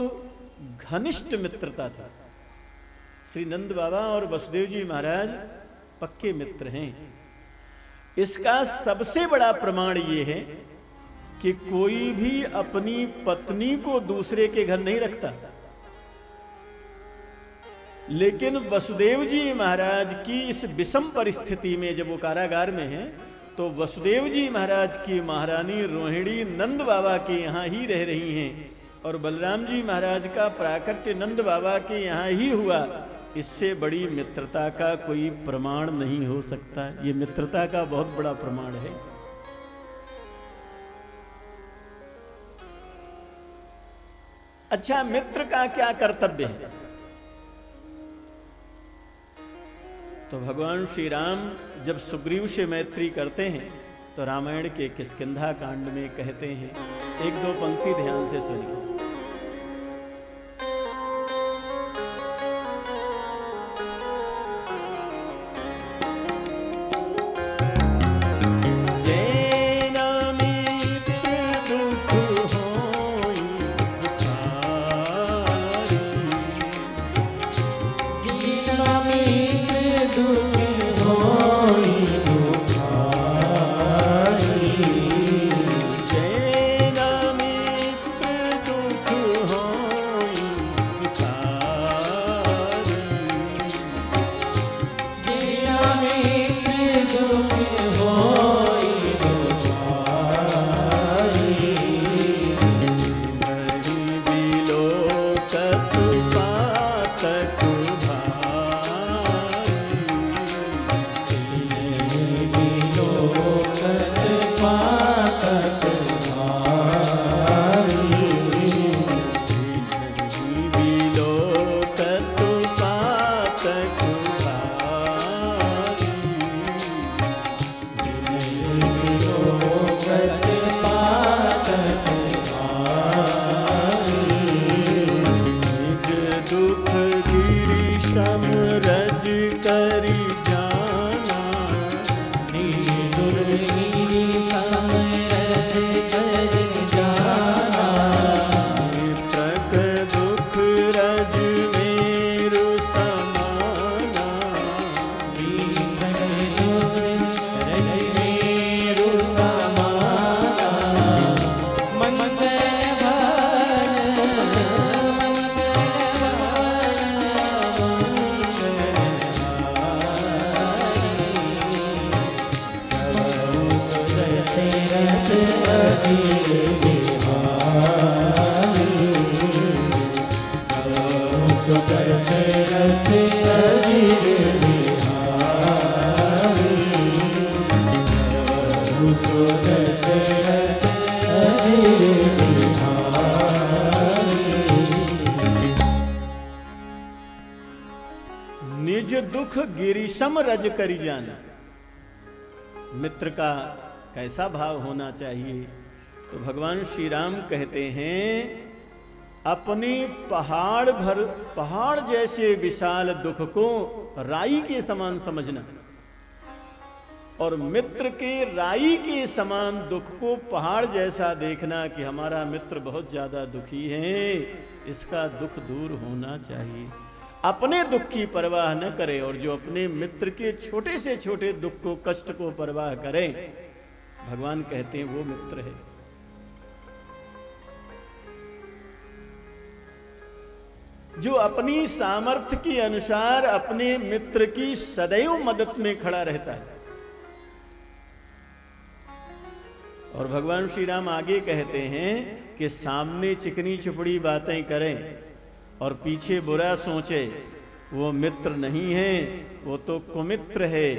घनिष्ठ मित्रता था। श्री नंद बाबा और वसुदेव जी महाराज पक्के मित्र हैं। इसका सबसे बड़ा प्रमाण यह है कि कोई भी अपनी पत्नी को दूसरे के घर नहीं रखता, लेकिन वसुदेव जी महाराज की इस विषम परिस्थिति में जब वो कारागार में हैं, तो वसुदेव जी महाराज की महारानी रोहिणी नंद बाबा के यहाँ ही रह रही हैं, और बलराम जी महाराज का प्राकट्य नंद बाबा के यहाँ ही हुआ। इससे बड़ी मित्रता का कोई प्रमाण नहीं हो सकता। ये मित्रता का बहुत बड़ा प्रमाण है। अच्छा, मित्र का क्या कर्तव्य है? तो भगवान श्री राम जब सुग्रीव से मैत्री करते हैं तो रामायण के किष्किंधा कांड में कहते हैं, एक दो पंक्ति ध्यान से सुनिए। सुख गिरिशम रज करी जाना। मित्र का कैसा भाव होना चाहिए? तो भगवान श्री राम कहते हैं, अपने पहाड़ जैसे विशाल दुख को राई के समान समझना, और मित्र के राई के समान दुख को पहाड़ जैसा देखना कि हमारा मित्र बहुत ज्यादा दुखी है, इसका दुख दूर होना चाहिए। अपने दुख की परवाह न करे, और जो अपने मित्र के छोटे से छोटे दुख को, कष्ट को परवाह करे, भगवान कहते हैं वो मित्र है। जो अपनी सामर्थ्य के अनुसार अपने मित्र की सदैव मदद में खड़ा रहता है। और भगवान श्री राम आगे कहते हैं कि सामने चिकनी चुपड़ी बातें करें और पीछे बुरा सोचे, वो मित्र नहीं है, वो तो कुमित्र है,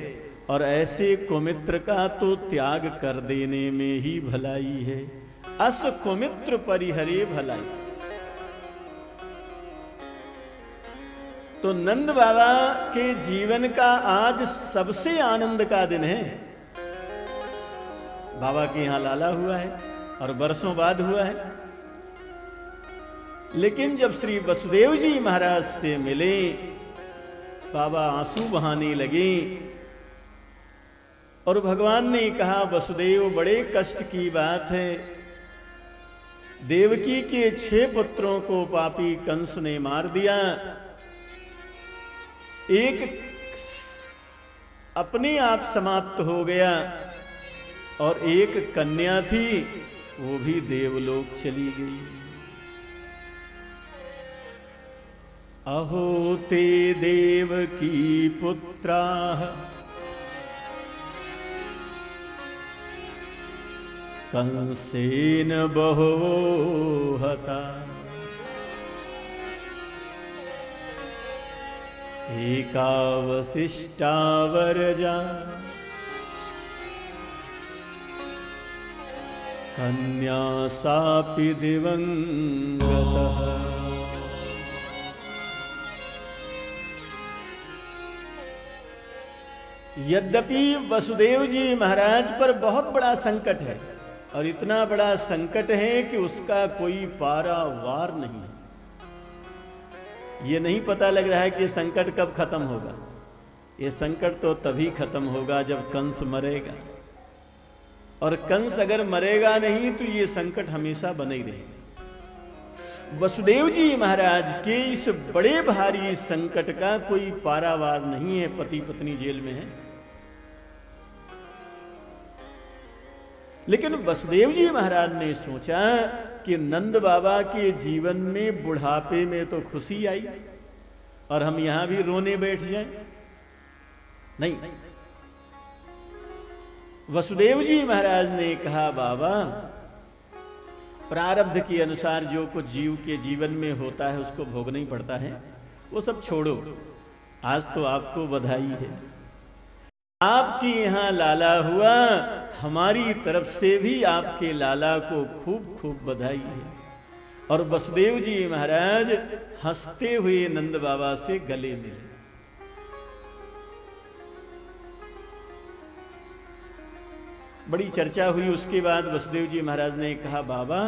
और ऐसे कुमित्र का तो त्याग कर देने में ही भलाई है। अस कुमित्र परिहरे भलाई। तो नंद बाबा के जीवन का आज सबसे आनंद का दिन है। बाबा के यहां लाला हुआ है और बरसों बाद हुआ है, लेकिन जब श्री वसुदेव जी महाराज से मिले, बाबा आंसू बहाने लगे और भगवान ने कहा, वसुदेव बड़े कष्ट की बात है, देवकी के 6 पुत्रों को पापी कंस ने मार दिया, एक अपने आप समाप्त हो गया, और एक कन्या थी वो भी देवलोक चली गई। अहो ते देवकी पुत्राः कंसेन बहवो हता, एकावशिष्टा वरजा कन्या सापि दिवंगतः। यद्यपि वसुदेव जी महाराज पर बहुत बड़ा संकट है, और इतना बड़ा संकट है कि उसका कोई पारावार नहीं है। ये नहीं पता लग रहा है कि संकट कब खत्म होगा। ये संकट तो तभी खत्म होगा जब कंस मरेगा, और कंस अगर मरेगा नहीं तो ये संकट हमेशा बने ही रहेगा। वसुदेव जी महाराज के इस बड़े भारी संकट का कोई पारावार नहीं है। पति पत्नी जेल में है, लेकिन वसुदेव जी महाराज ने सोचा कि नंद बाबा के जीवन में बुढ़ापे में तो खुशी आई, और हम यहां भी रोने बैठ जाएं। नहीं, वसुदेव जी महाराज ने कहा, बाबा प्रारब्ध के अनुसार जो कुछ जीव के जीवन में होता है उसको भोगना ही पड़ता है, वो सब छोड़ो। आज तो आपको बधाई है, आपके यहां लाला हुआ, हमारी तरफ से भी आपके लाला को खूब खूब बधाई है। और वसुदेव जी महाराज हंसते हुए नंद बाबा से गले मिले। बड़ी चर्चा हुई। उसके बाद वसुदेव जी महाराज ने कहा, बाबा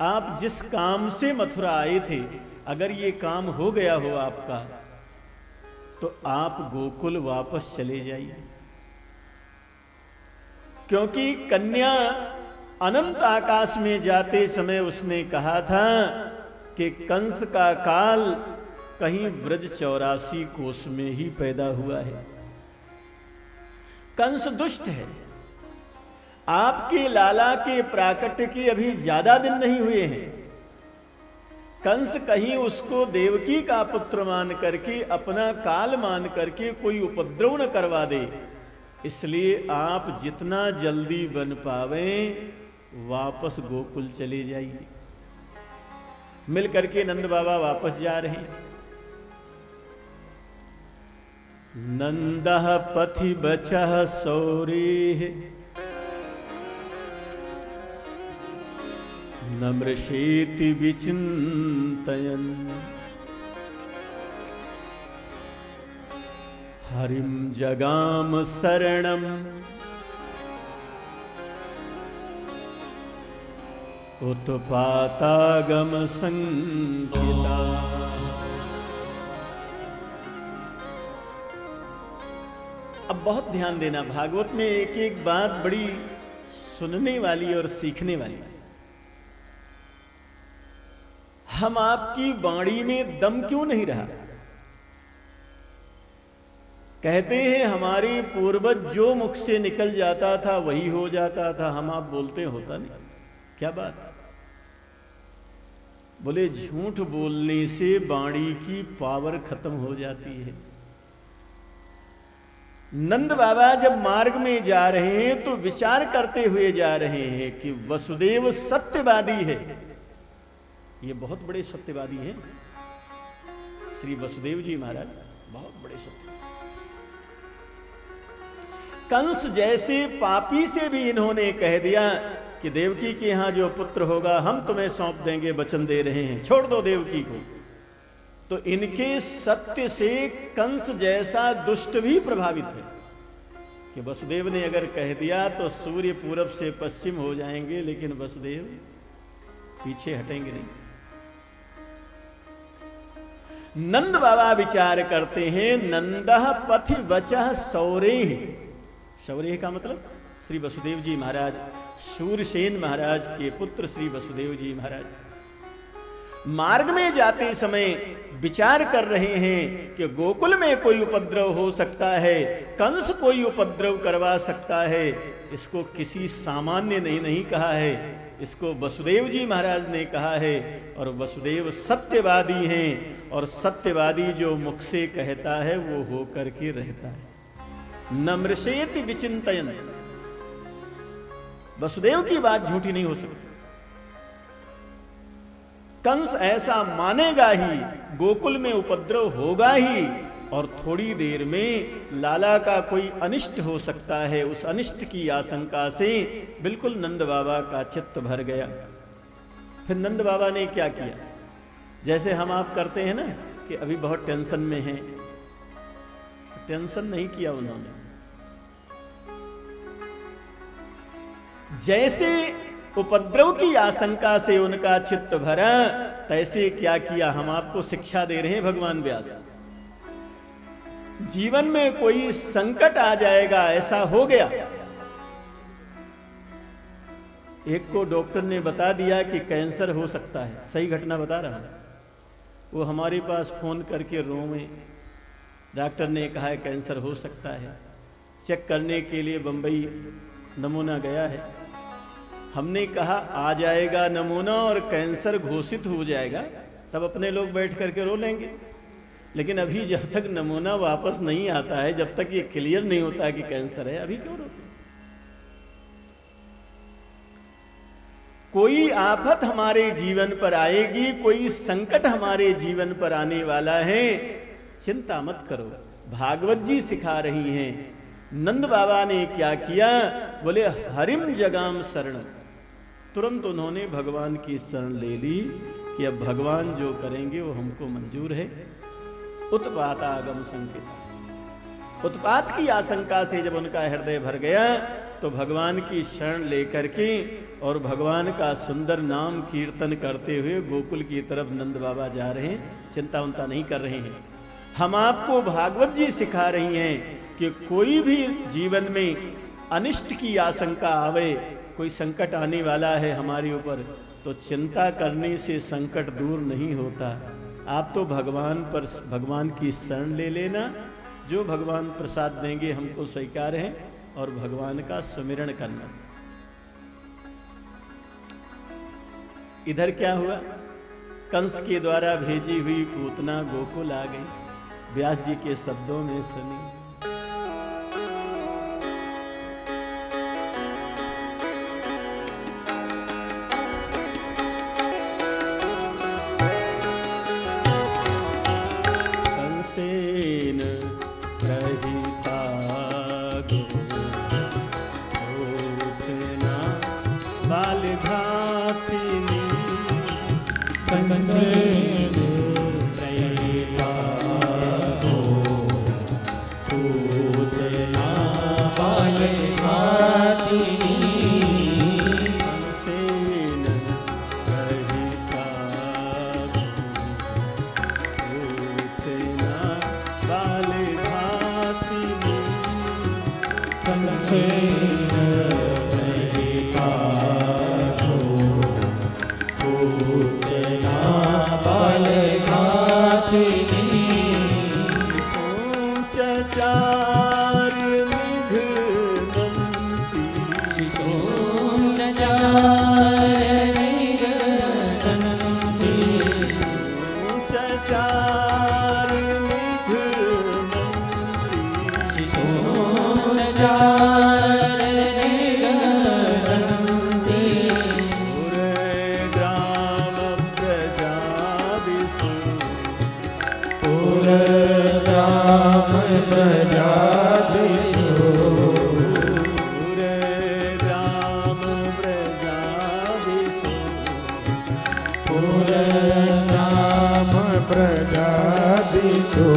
आप जिस काम से मथुरा आए थे, अगर ये काम हो गया हो आपका, तो आप गोकुल वापस चले जाइए, क्योंकि कन्या अनंत आकाश में जाते समय उसने कहा था कि कंस का काल कहीं ब्रज 84 कोस में ही पैदा हुआ है। कंस दुष्ट है। आपके लाला के प्राकट्य के अभी ज्यादा दिन नहीं हुए हैं। कंस कहीं उसको देवकी का पुत्र मान करके, अपना काल मान करके कोई उपद्रव न करवा दे, इसलिए आप जितना जल्दी बन पावे वापस गोकुल चले जाइए। मिल करके नंद बाबा वापस जा रहे हैं। नंदः पथि बचः सौरेः नमृषेति विचिन्तयन् हरिम जगाम शरणम उत्पातागम संकिता। अब बहुत ध्यान देना, भागवत में एक एक बात बड़ी सुनने वाली और सीखने वाली। हम आपकी वाणी में दम क्यों नहीं रहा? कहते हैं हमारे पूर्वज जो मुख से निकल जाता था वही हो जाता था, हम आप बोलते होता नहीं। क्या बात? बोले झूठ बोलने से वाणी की पावर खत्म हो जाती है। नंद बाबा जब मार्ग में जा रहे हैं तो विचार करते हुए जा रहे हैं कि वसुदेव सत्यवादी है। ये बहुत बड़े सत्यवादी हैं श्री वसुदेव जी महाराज, बहुत बड़े सत्य। कंस जैसे पापी से भी इन्होंने कह दिया कि देवकी के यहां जो पुत्र होगा हम तुम्हें सौंप देंगे, वचन दे रहे हैं, छोड़ दो देवकी को। तो इनके सत्य से कंस जैसा दुष्ट भी प्रभावित है कि वसुदेव ने अगर कह दिया तो सूर्य पूरब से पश्चिम हो जाएंगे, लेकिन वसुदेव पीछे हटेंगे नहीं। नंद बाबा विचार करते हैं, नंदः पथि वचः सौरेह। सौरेह का मतलब श्री वसुदेव जी महाराज, शूरसेन महाराज के पुत्र श्री वसुदेव जी महाराज मार्ग में जाते समय विचार कर रहे हैं कि गोकुल में कोई उपद्रव हो सकता है, कंस कोई उपद्रव करवा सकता है। इसको किसी सामान्य ने नहीं कहा है, इसको वसुदेव जी महाराज ने कहा है। और वसुदेव सत्यवादी हैं, और सत्यवादी जो मुख से कहता है वो हो करके रहता है। नम्रसेति विचिंतयन्, वसुदेव की बात झूठी नहीं हो सकती। कंस ऐसा मानेगा ही, गोकुल में उपद्रव होगा ही, और थोड़ी देर में लाला का कोई अनिष्ट हो सकता है। उस अनिष्ट की आशंका से बिल्कुल नंद बाबा का चित्त भर गया। फिर नंद बाबा ने क्या किया? जैसे हम आप करते हैं ना कि अभी बहुत टेंशन में हैं, टेंशन नहीं किया उन्होंने। जैसे उपद्रव की आशंका से उनका चित्त भरा, तैसे क्या किया हम आपको शिक्षा दे रहे हैं भगवान व्यास। जीवन में कोई संकट आ जाएगा, ऐसा हो गया। एक को डॉक्टर ने बता दिया कि कैंसर हो सकता है, सही घटना बता रहा है। वो हमारे पास फोन करके रोए, डॉक्टर ने कहा है कैंसर हो सकता है। चेक करने के लिए बंबई नमूना गया है। हमने कहा आ जाएगा नमूना और कैंसर घोषित हो जाएगा, तब अपने लोग बैठ करके रो लेंगे। लेकिन अभी जब तक नमूना वापस नहीं आता है, जब तक ये क्लियर नहीं होता कि कैंसर है, अभी क्यों रोते? कोई आफत हमारे जीवन पर आएगी, कोई संकट हमारे जीवन पर आने वाला है, चिंता मत करो। भागवत जी सिखा रही हैं। नंद बाबा ने क्या किया? बोले हरिम जगाम शरण। तुरंत उन्होंने भगवान की शरण ले ली कि अब भगवान जो करेंगे वो हमको मंजूर है। उत्पातागम संकित, उत्पात की आशंका से जब उनका हृदय भर गया तो भगवान की शरण लेकर के और भगवान का सुंदर नाम कीर्तन करते हुए गोकुल की तरफ नंद बाबा जा रहे हैं, चिंता उनता नहीं कर रहे हैं। हम आपको भागवत जी सिखा रही हैं कि कोई भी जीवन में अनिष्ट की आशंका आवे, कोई संकट आने वाला है हमारे ऊपर, तो चिंता करने से संकट दूर नहीं होता। आप तो भगवान की शरण ले लेना, जो भगवान प्रसाद देंगे हमको स्वीकार है, और भगवान का सुमिरण करना। इधर क्या हुआ? कंस के द्वारा भेजी हुई पूतना गोकुल आ गई। व्यास जी के शब्दों में सुनी। प्रजाधीशो पूरे राम प्रजाधीशो पूरे राम प्रजाधीशो